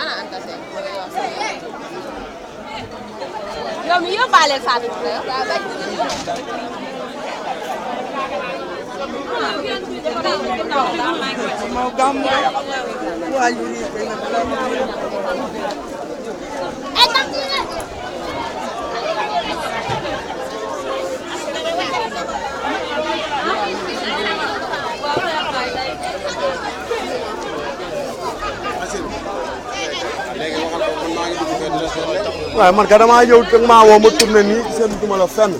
ana anta seen yow mi yóbbaaleel Fatou Touré waaw bañ waaw man ka damaa ñëw te maa woo ma tourné nii seen duma la fenn.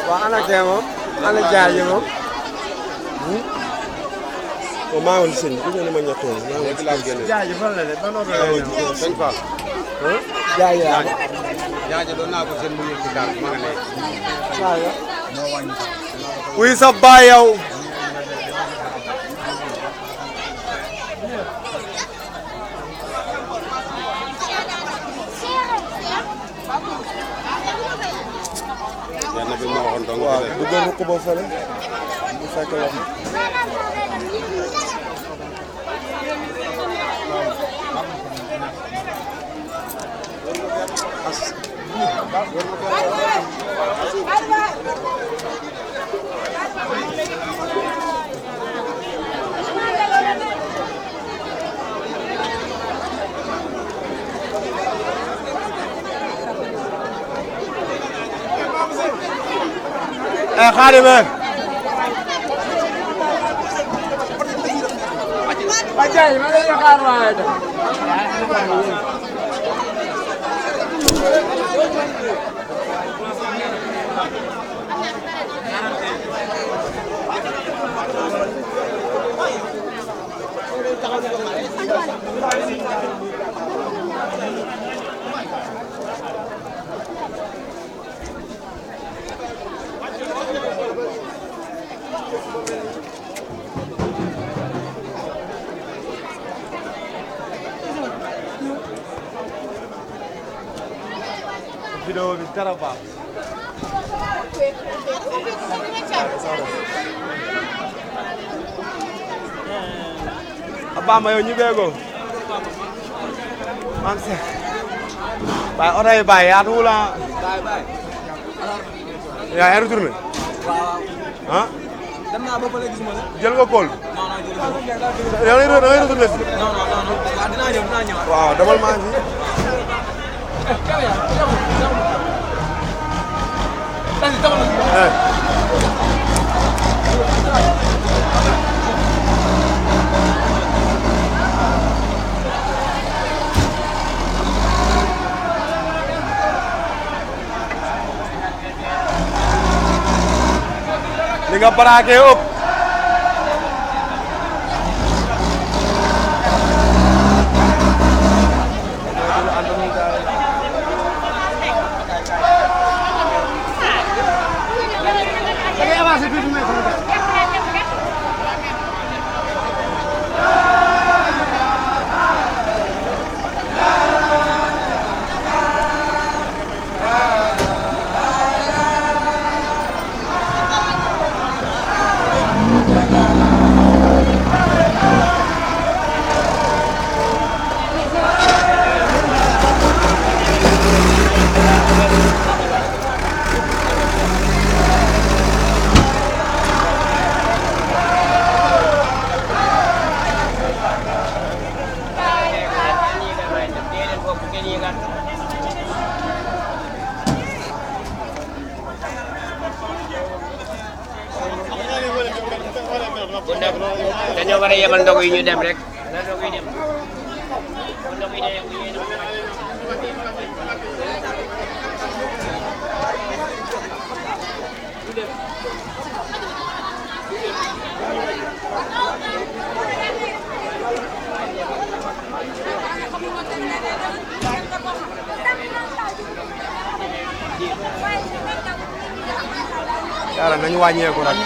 waaw ana kee moom ana jaar yi moom. bon maa ngi woon sëñ bi gis ma ñettoon maa ngi woon jaar yi fan la de ban ordre la ñu sëñ Fall. jaar yi laa ko. jaar yi doon naa ko seen mu yëg ci gaal ma nga ne. waaw. wuy sa baay yow. waaw bu gën a ko ba fële bu fekk la Xaadim Bajaj ma lay xaar waay vidéo bi dara baax Bamba yow ñu beegoo man se bay oto yi bay yaatu wula bay yaa ngi retourné ah dem naa ba pare gis ma jël nga kool non non da ngay retourné si non non dinaa ñëw waaw demal maa ngi li nga braqué ëpp dañoo war a yemal ndogu yi ñu dem rek na ndogu yi dem ndogu yi dem yàlla nañu wàññeeku rek.